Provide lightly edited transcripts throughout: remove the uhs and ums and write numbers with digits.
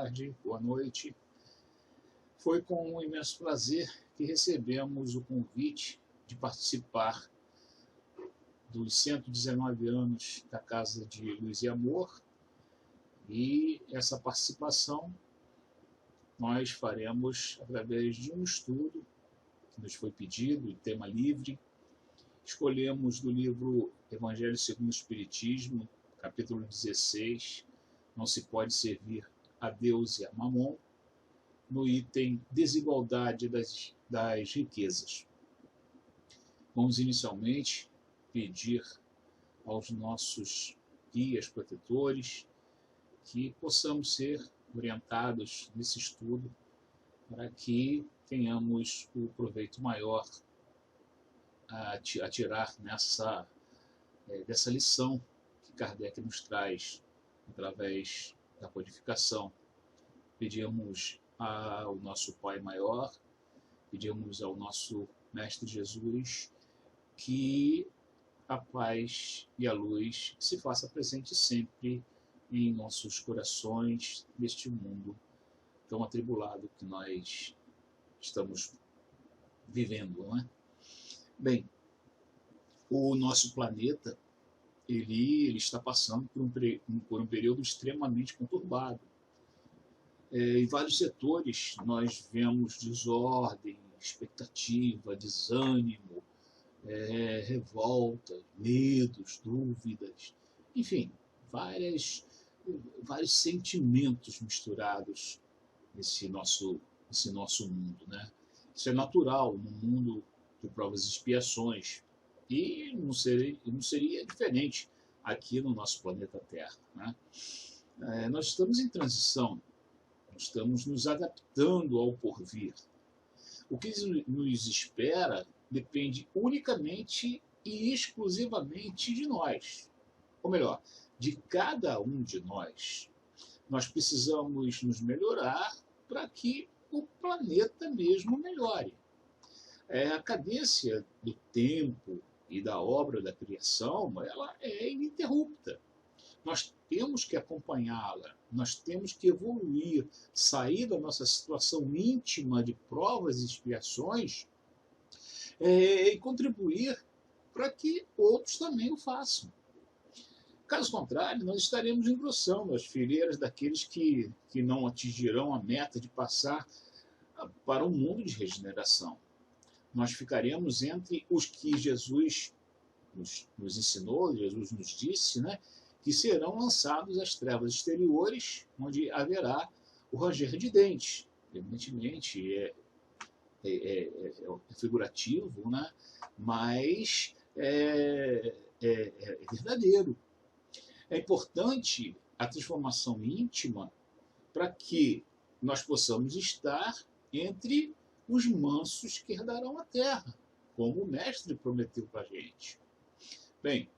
tarde, boa noite. Foi com um imenso prazer que recebemos o convite de participar dos 119 anos da Casa de Luz e Amor, e essa participação nós faremos através de um estudo que nos foi pedido, em tema livre. Escolhemos do livro Evangelho segundo o Espiritismo, capítulo 16, Não se pode servir a Deus e a Mamon, no item Desigualdade das riquezas. Vamos inicialmente pedir aos nossos guias protetores que possamos ser orientados nesse estudo para que tenhamos o proveito maior a tirar dessa lição que Kardec nos traz através da codificação. Pedimos ao nosso Pai Maior, pedimos ao nosso Mestre Jesus que a paz e a luz se faça presente sempre em nossos corações, neste mundo tão atribulado que nós estamos vivendo, não é? Bem, o nosso planeta ele está passando por um período extremamente conturbado. Em vários setores nós vemos desordem, expectativa, desânimo, revolta, medos, dúvidas, enfim, vários sentimentos misturados nesse nosso mundo, né? Isso é natural no mundo de provas e expiações, e não seria diferente aqui no nosso planeta Terra, né? Nós estamos em transição, nós estamos nos adaptando ao porvir. O que nos espera depende unicamente e exclusivamente de nós, ou melhor, de cada um de nós. Nós precisamos nos melhorar para que o planeta mesmo melhore. A cadência do tempo e da obra da criação, ela é ininterrupta. Nós temos que acompanhá-la, nós temos que evoluir, sair da nossa situação íntima de provas e expiações e contribuir para que outros também o façam. Caso contrário, nós estaremos engrossando as fileiras daqueles que não atingirão a meta de passar para um mundo de regeneração. Nós ficaremos entre os que Jesus nos ensinou, Jesus nos disse, né, que serão lançados às trevas exteriores, onde haverá o ranger de dentes. Evidentemente, é figurativo, né, mas é verdadeiro. É importante a transformação íntima para que nós possamos estar entre os mansos que herdarão a terra, como o Mestre prometeu para a gente. Bem,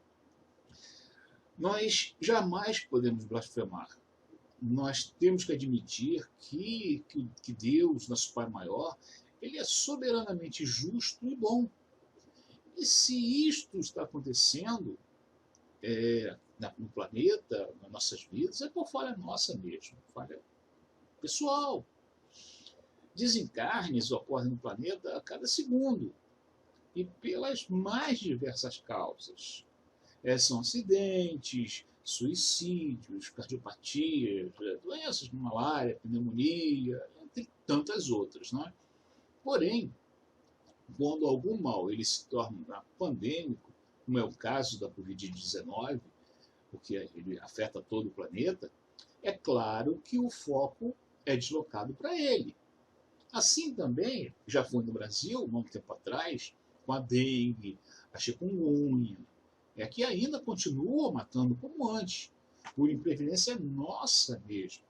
nós jamais podemos blasfemar. Nós temos que admitir que Deus, nosso Pai Maior, ele é soberanamente justo e bom. E se isto está acontecendo no planeta, nas nossas vidas, é por falha nossa mesmo, falha pessoal. Desencarnes ocorrem no planeta a cada segundo, e pelas mais diversas causas. São acidentes, suicídios, cardiopatias, doenças como malária, pneumonia, entre tantas outras, não é? Porém, quando algum mal ele se torna pandêmico, como é o caso da Covid-19, porque ele afeta todo o planeta, é claro que o foco é deslocado para ele. Assim também, já foi no Brasil, muito tempo atrás, com a dengue, a chikungunya, que ainda continua matando como antes, por imprevidência nossa mesmo.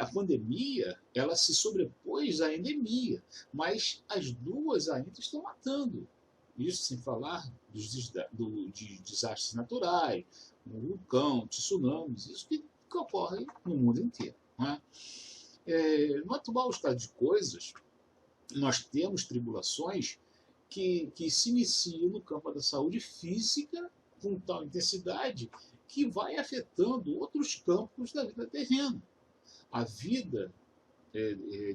A pandemia, ela se sobrepôs à endemia, mas as duas ainda estão matando. Isso sem falar de desastres naturais, um vulcão, tsunamis, isso que ocorre no mundo inteiro, não é? No atual estado de coisas, nós temos tribulações que se iniciam no campo da saúde física com tal intensidade que vai afetando outros campos da vida terrena. a vida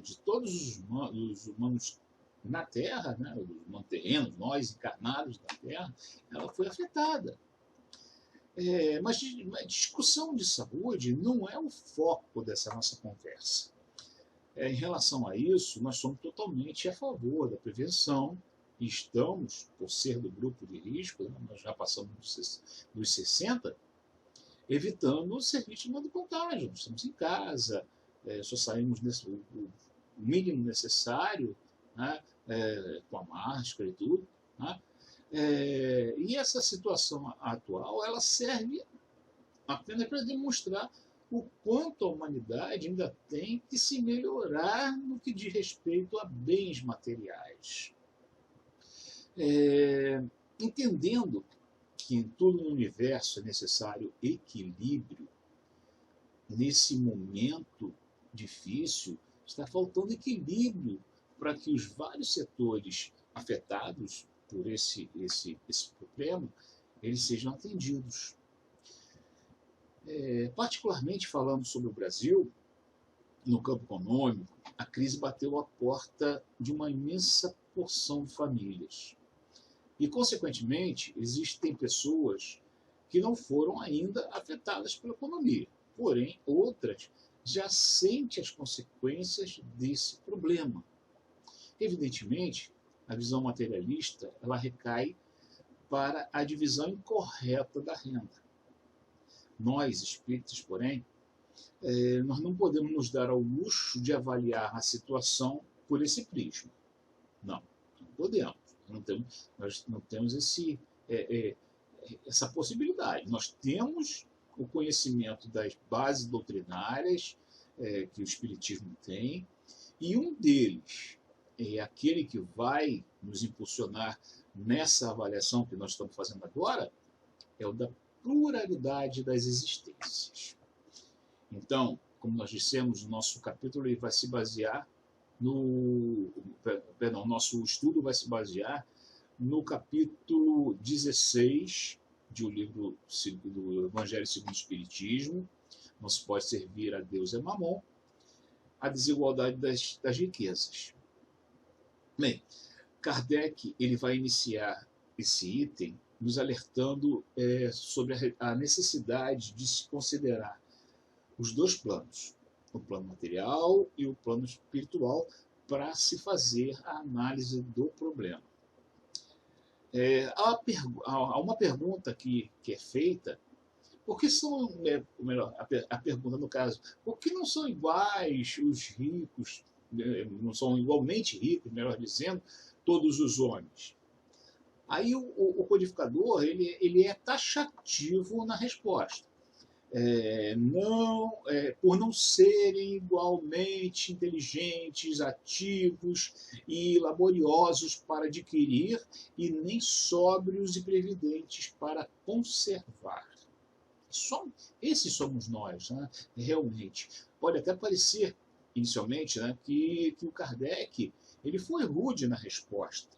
de todos os humanos na Terra, né, os humanos terrenos, nós encarnados na Terra, ela foi afetada. Mas a discussão de saúde não é o foco dessa nossa conversa. Em relação a isso, nós somos totalmente a favor da prevenção e estamos, por ser do grupo de risco, né, nós já passamos dos 60, evitando ser vítima do contágio. Nós estamos em casa, só saímos o mínimo necessário, né, com a máscara e tudo. Né, e essa situação atual, ela serve apenas para demonstrar o quanto a humanidade ainda tem que se melhorar no que diz respeito a bens materiais. Entendendo que em todo o universo é necessário equilíbrio, nesse momento difícil, está faltando equilíbrio para que os vários setores afetados por esse problema, eles sejam atendidos. Particularmente falando sobre o Brasil, no campo econômico, a crise bateu à porta de uma imensa porção de famílias. E, consequentemente, existem pessoas que não foram ainda afetadas pela economia. Porém, outras já sentem as consequências desse problema. Evidentemente, a visão materialista ela recai para a divisão incorreta da renda. Nós, espíritas, porém, nós não podemos nos dar ao luxo de avaliar a situação por esse prisma. Não podemos. Nós não temos essa possibilidade. Nós temos o conhecimento das bases doutrinárias que o Espiritismo tem, e um deles é aquele que vai nos impulsionar nessa avaliação que nós estamos fazendo agora, é o da pluralidade das existências. Então, como nós dissemos, o nosso capítulo ele vai se basear nosso estudo vai se basear no capítulo 16 do livro do Evangelho segundo o Espiritismo, não se pode servir a Deus e Mamon, a desigualdade das riquezas. Bem, Kardec ele vai iniciar esse item nos alertando sobre a necessidade de se considerar os dois planos, o plano material e o plano espiritual, para se fazer a análise do problema. Há uma pergunta que é feita, por que são, melhor, a pergunta no caso, por que não são iguais os ricos, não são igualmente ricos, melhor dizendo, todos os homens? Aí o codificador ele é taxativo na resposta. Por não serem igualmente inteligentes, ativos e laboriosos para adquirir, e nem sóbrios e previdentes para conservar. Esses somos nós, né? Realmente. Pode até parecer, inicialmente, né, que o Kardec ele foi rude na resposta.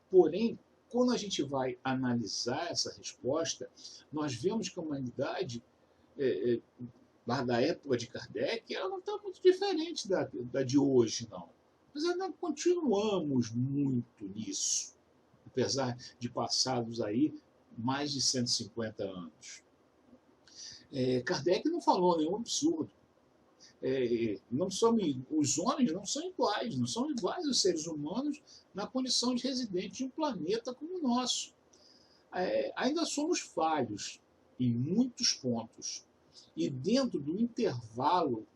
Porém, quando a gente vai analisar essa resposta, nós vemos que a humanidade, lá da época de Kardec, ela não está muito diferente da de hoje, não. Mas ainda continuamos muito nisso, apesar de passados aí mais de 150 anos. Kardec não falou nenhum absurdo. Os homens não são iguais aos seres humanos na condição de residente de um planeta como o nosso. Ainda somos falhos em muitos pontos. E dentro do intervalo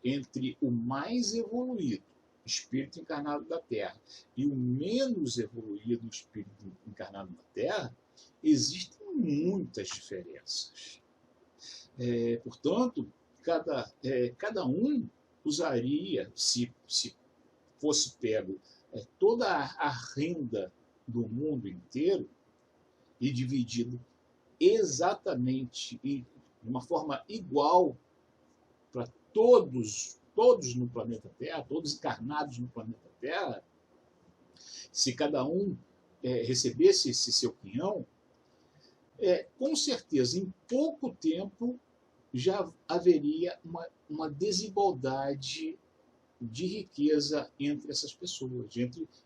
entre o mais evoluído, espírito encarnado da Terra, e o menos evoluído, espírito encarnado na Terra, existem muitas diferenças. Portanto, cada um usaria, se fosse pego toda a renda do mundo inteiro e dividido exatamente e de uma forma igual para todos no planeta Terra, todos encarnados no planeta Terra, se cada um recebesse esse seu quinhão, com certeza, em pouco tempo, já haveria uma uma desigualdade de riqueza entre essas pessoas,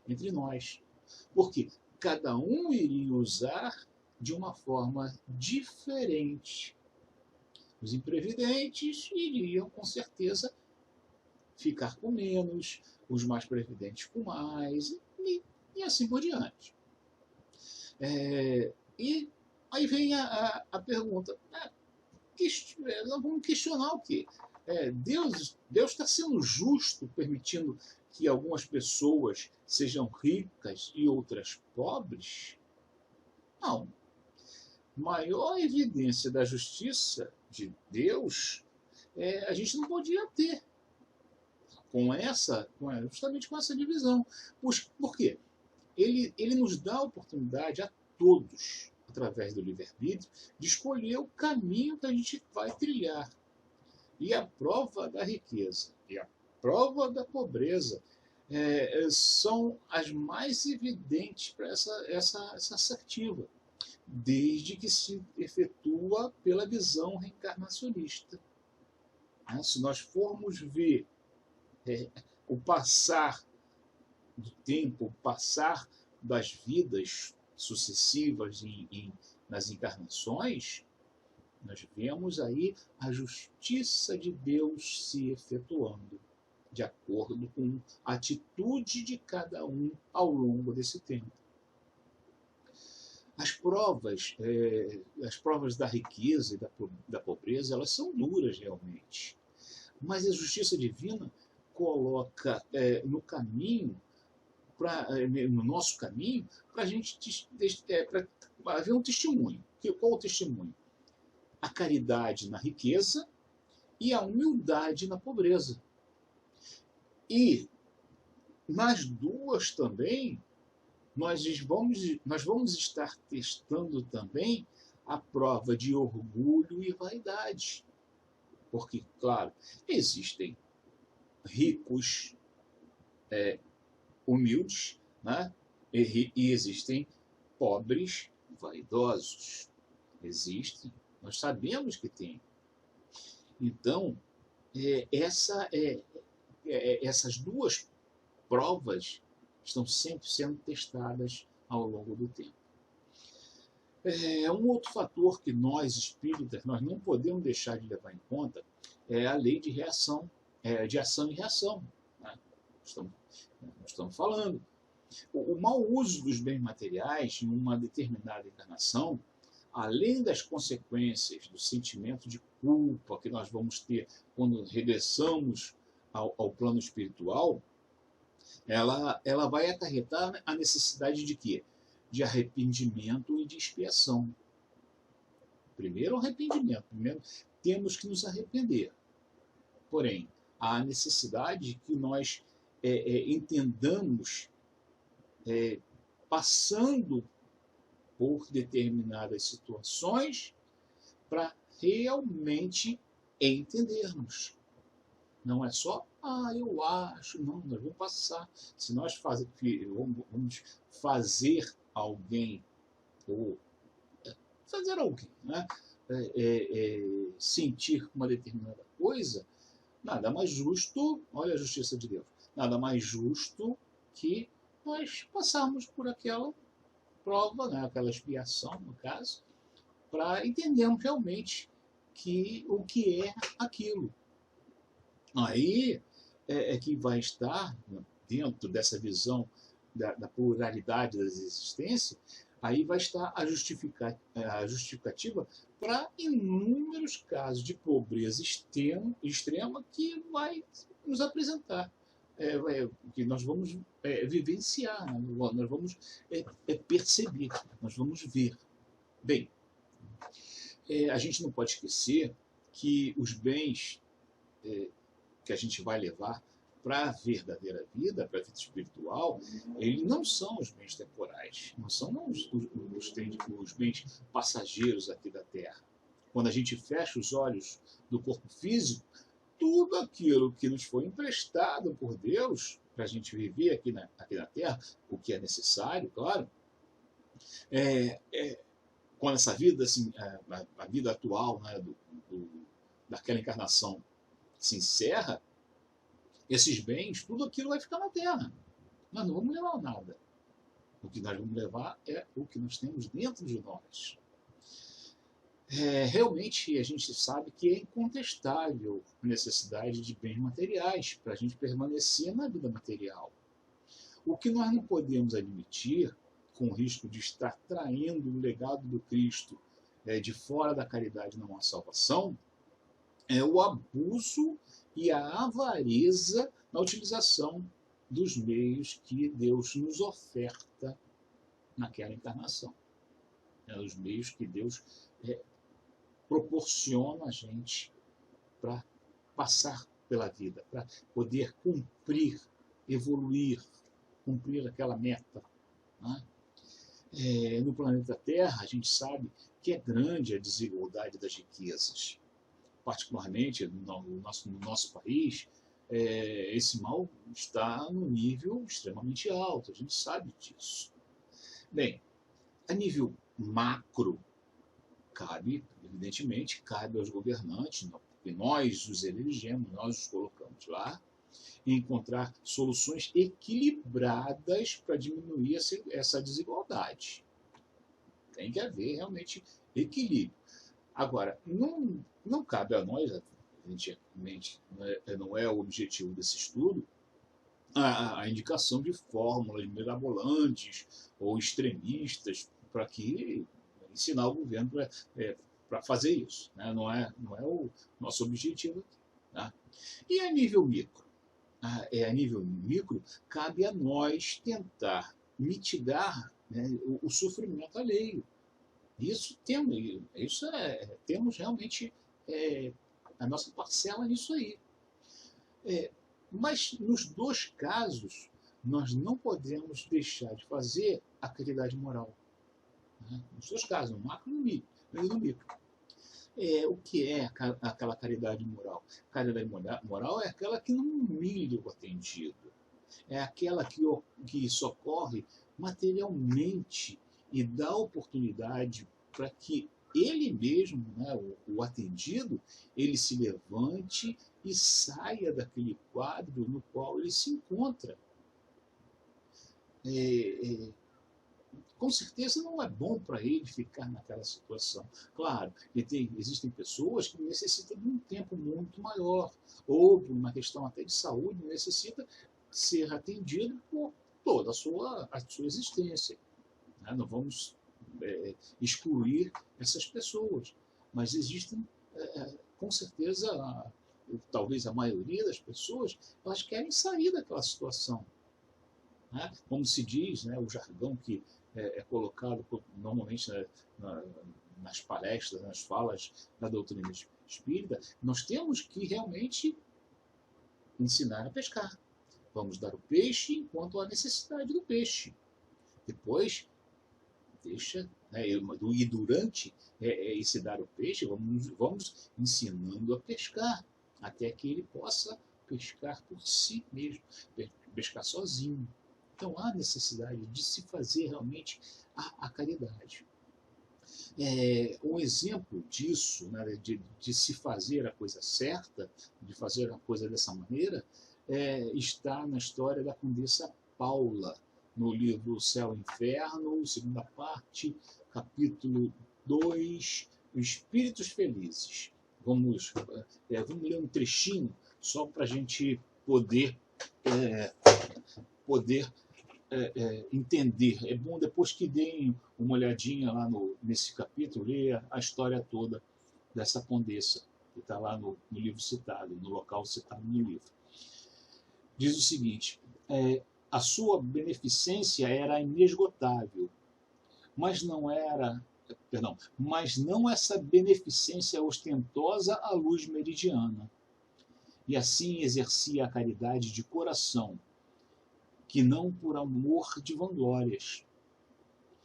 entre nós. Porque cada um iria usar de uma forma diferente. Os imprevidentes iriam, com certeza, ficar com menos, os mais previdentes com mais, e assim por diante. E aí vem a pergunta, nós vamos questionar o quê? Deus está sendo justo, permitindo que algumas pessoas sejam ricas e outras pobres? Não. Maior evidência da justiça de Deus a gente não podia ter justamente com essa divisão. Por quê? Ele nos dá a oportunidade a todos, através do livre-arbítrio, de escolher o caminho que a gente vai trilhar. E a prova da riqueza e a prova da pobreza são as mais evidentes para essa assertiva, desde que se efetua pela visão reencarnacionista. Se nós formos ver o passar do tempo, o passar das vidas sucessivas nas encarnações, nós vemos aí a justiça de Deus se efetuando, de acordo com a atitude de cada um ao longo desse tempo. As provas da riqueza e da pobreza, elas são duras realmente. Mas a justiça divina coloca no nosso caminho, para a gente para haver um testemunho. Qual o testemunho? A caridade na riqueza e a humildade na pobreza. E nas duas também, nós vamos estar testando também a prova de orgulho e vaidade. Porque, claro, existem ricos humildes, né? E existem pobres vaidosos. Existem. Nós sabemos que tem. Então, essas duas provas estão sempre sendo testadas ao longo do tempo. Um outro fator que nós, espíritas, nós não podemos deixar de levar em conta é a lei de reação, de ação e reação. Né? Estamos falando. O mau uso dos bens materiais em uma determinada encarnação, além das consequências do sentimento de culpa que nós vamos ter quando regressamos ao plano espiritual, ela vai acarretar a necessidade de quê? De arrependimento e de expiação. Primeiro, o arrependimento. Primeiro, temos que nos arrepender. Porém, há a necessidade que nós entendamos passando por determinadas situações para realmente entendermos. Não é só, eu acho, não, nós vamos passar. Se nós vamos fazer alguém, ou fazer alguém, né, sentir uma determinada coisa, nada mais justo, olha a justiça de Deus, nada mais justo que nós passarmos por aquela prova, né, aquela expiação, no caso, para entendermos realmente o que é aquilo. Aí que vai estar, dentro dessa visão da pluralidade das existências, aí vai estar a justificativa para inúmeros casos de pobreza extrema que vai nos apresentar, que nós vamos vivenciar, nós vamos perceber, nós vamos ver. Bem, a gente não pode esquecer que os bens que a gente vai levar para a verdadeira vida, para a vida espiritual, eles não são os bens temporais, não são os bens passageiros aqui da Terra. Quando a gente fecha os olhos do corpo físico, tudo aquilo que nos foi emprestado por Deus para a gente viver aqui na Terra, o que é necessário, claro, com essa vida, assim, a vida atual, né, daquela encarnação, se encerra, esses bens, tudo aquilo vai ficar na terra. Nós não vamos levar nada. O que nós vamos levar é o que nós temos dentro de nós. Realmente, a gente sabe que é incontestável a necessidade de bens materiais para a gente permanecer na vida material. O que nós não podemos admitir, com o risco de estar traindo o legado do Cristo de fora da caridade não há salvação, é o abuso e a avareza na utilização dos meios que Deus nos oferta naquela encarnação. Os meios que Deus proporciona a gente para passar pela vida, para poder cumprir, evoluir, cumprir aquela meta. Né? No planeta Terra, a gente sabe que é grande a desigualdade das riquezas. Particularmente no nosso país, esse mal está num nível extremamente alto, a gente sabe disso. Bem, a nível macro, evidentemente, cabe aos governantes, porque nós os elegemos, nós os colocamos lá, e encontrar soluções equilibradas para diminuir essa desigualdade. Tem que haver realmente equilíbrio. Agora, não cabe a nós, evidentemente, não é o objetivo desse estudo, a indicação de fórmulas mirabolantes ou extremistas para que ensinar o governo para fazer isso. Né? Não é o nosso objetivo aqui. Tá? E a nível micro? A nível micro, cabe a nós tentar mitigar, né, o sofrimento alheio. Temos realmente a nossa parcela nisso aí. Mas nos dois casos, nós não podemos deixar de fazer a caridade moral. Né? Nos dois casos, no macro e no micro. O que é aquela caridade moral? Caridade moral é aquela que não humilha o atendido. É aquela que socorre materialmente e dá oportunidade para que ele mesmo, né, o atendido, ele se levante e saia daquele quadro no qual ele se encontra. Com certeza não é bom para ele ficar naquela situação. Claro, existem pessoas que necessitam de um tempo muito maior, ou por uma questão até de saúde, necessita ser atendido por toda a sua existência. Né? Não vamos excluir essas pessoas, mas existem, com certeza, talvez a maioria das pessoas, elas querem sair daquela situação. Né? Como se diz, né, o jargão que é colocado normalmente nas palestras, nas falas da doutrina espírita, nós temos que realmente ensinar a pescar. Vamos dar o peixe enquanto há necessidade do peixe. Depois, e durante esse dar o peixe, vamos ensinando a pescar, até que ele possa pescar por si mesmo, pescar sozinho. Então há necessidade de se fazer realmente a caridade. Um exemplo disso, né, de se fazer a coisa certa, de fazer a coisa dessa maneira, está na história da Condessa Paula, no livro Céu e Inferno, segunda parte, capítulo 2, Espíritos Felizes. Vamos ler um trechinho só para a gente poder entender. É bom depois que deem uma olhadinha lá nesse capítulo, ler a história toda dessa condessa, que está lá no livro citado, no local citado no livro. Diz o seguinte: a sua beneficência era inesgotável, mas não essa beneficência ostentosa à luz meridiana. E assim exercia a caridade de coração, que não por amor de vanglórias.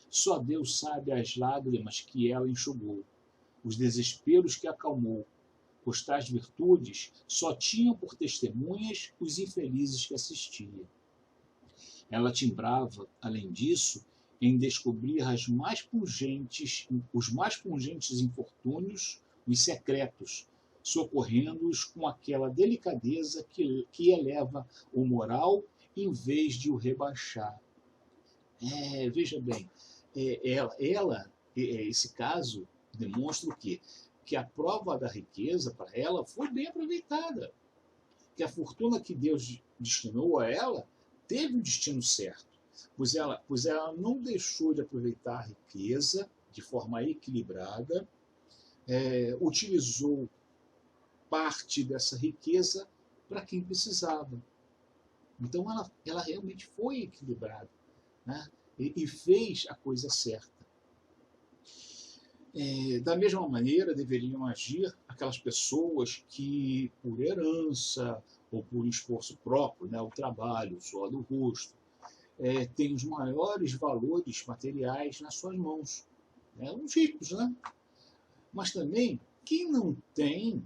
Só Deus sabe as lágrimas que ela enxugou, os desesperos que acalmou, pois tais virtudes só tinham por testemunhas os infelizes que assistia. Ela timbrava, além disso, em descobrir os mais pungentes infortúnios, os secretos, socorrendo-os com aquela delicadeza que eleva o moral em vez de o rebaixar. Veja bem, esse caso demonstra o quê? Que a prova da riqueza para ela foi bem aproveitada, que a fortuna que Deus destinou a ela teve um destino certo, pois ela não deixou de aproveitar a riqueza de forma equilibrada, utilizou parte dessa riqueza para quem precisava. Então ela realmente foi equilibrada, né? E fez a coisa certa. Da mesma maneira, deveriam agir aquelas pessoas que, por herança ou por esforço próprio, né, o trabalho, o suor do rosto, têm os maiores valores materiais nas suas mãos. Os ricos, né? Mas também quem não tem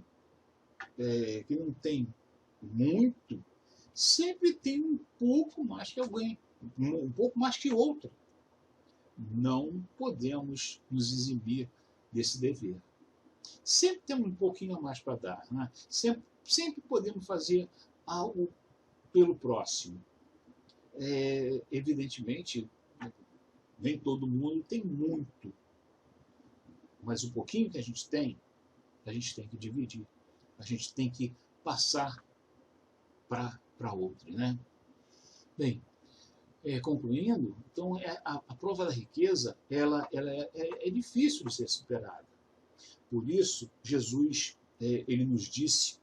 muito, sempre tem um pouco mais que alguém, um pouco mais que outro. Não podemos nos eximir desse dever. Sempre temos um pouquinho a mais para dar, né? Sempre podemos fazer algo pelo próximo. Evidentemente, nem todo mundo tem muito, mas o pouquinho que a gente tem que dividir, a gente tem que passar para outro, né? Bem, concluindo, então a prova da riqueza ela é difícil de ser superada. Por isso, Jesus ele nos disse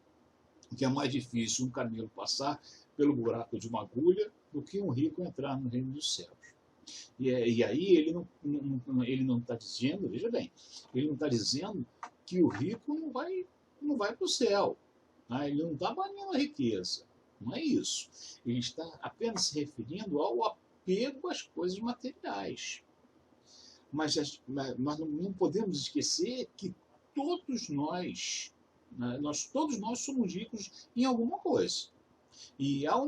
que é mais difícil um camelo passar pelo buraco de uma agulha do que um rico entrar no reino dos céus. E aí ele não está dizendo, veja bem, ele não está dizendo que o rico não vai para o céu. Né? Ele não está banindo a riqueza. Não é isso. Ele está apenas se referindo ao apego às coisas materiais. Mas nós não podemos esquecer que todos nós somos ricos em alguma coisa. E ao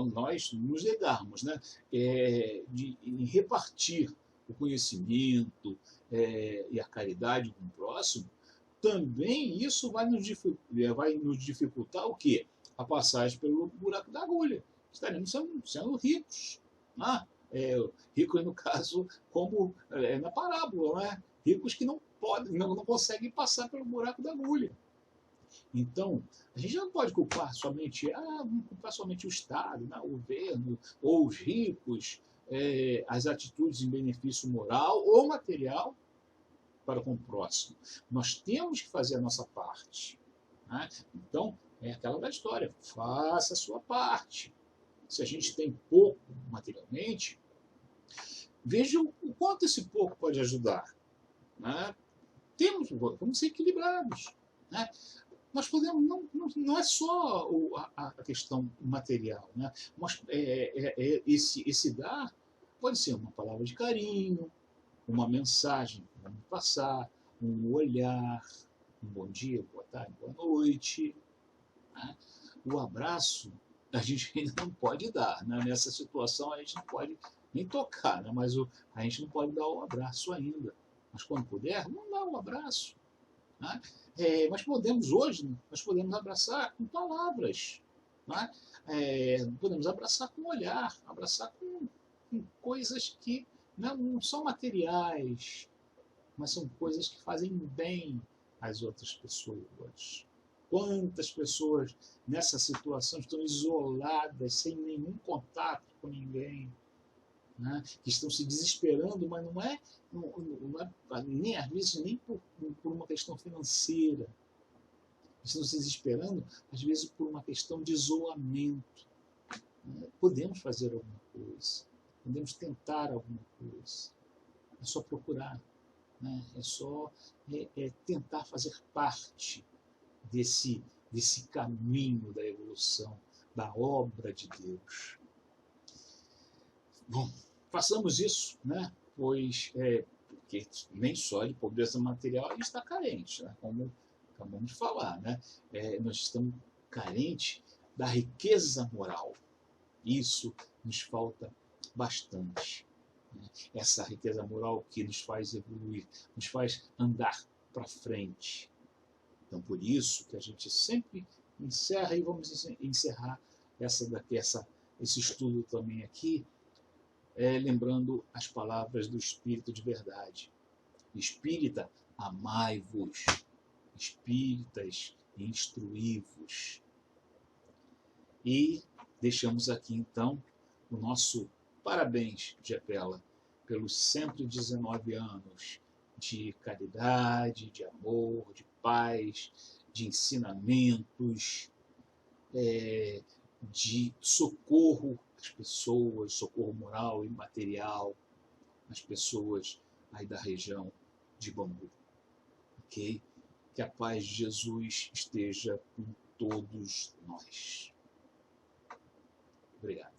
nós nos negarmos, né, em repartir o conhecimento e a caridade com o próximo, também isso vai nos dificultar o quê? A passagem pelo buraco da agulha. Estaremos sendo ricos. Ricos, no caso, como na parábola, né? Ricos que não conseguem passar pelo buraco da agulha. Então, a gente não pode culpar somente o Estado, né, o governo, ou os ricos, as atitudes em benefício moral ou material para com o próximo. Nós temos que fazer a nossa parte. Né? Então, é aquela da história, faça a sua parte. Se a gente tem pouco materialmente, veja o quanto esse pouco pode ajudar. Né? Vamos ser equilibrados. Né? Nós podemos, não é só a questão material, né? Mas esse dar pode ser uma palavra de carinho, uma mensagem que vamos passar, um olhar, um bom dia, boa tarde, boa noite. Né? O abraço a gente ainda não pode dar. Né? Nessa situação a gente não pode nem tocar, né? Mas a gente não pode dar o abraço ainda. Mas quando puder, vamos dar o abraço. Né? Mas nós podemos abraçar com palavras. Né? Podemos abraçar com olhar, abraçar com coisas que não são materiais, mas são coisas que fazem bem às outras pessoas. Quantas pessoas nessa situação estão isoladas, sem nenhum contato com ninguém, né? Que estão se desesperando, mas não é nem às vezes nem por uma questão financeira. Estão se desesperando, às vezes, por uma questão de isolamento. Né? Podemos fazer alguma coisa, podemos tentar alguma coisa. É só procurar, né? É só tentar fazer parte desse caminho da evolução, da obra de Deus. Bom, façamos isso, né? Pois porque nem só de pobreza material a gente está carente, né? Como acabamos de falar, né? Nós estamos carentes da riqueza moral. Isso nos falta bastante. Né? Essa riqueza moral que nos faz evoluir, nos faz andar para frente. Então, por isso que a gente sempre encerra, e vamos encerrar esse estudo também aqui, lembrando as palavras do Espírito de verdade. Espírita, amai-vos. Espíritas, instruí-vos. E deixamos aqui, então, o nosso parabéns, Gepela, pelos 119 anos de caridade, de amor, de paz, de ensinamentos, de socorro às pessoas, socorro moral e material às pessoas aí da região de Bangu. Ok? Que a paz de Jesus esteja com todos nós. Obrigado.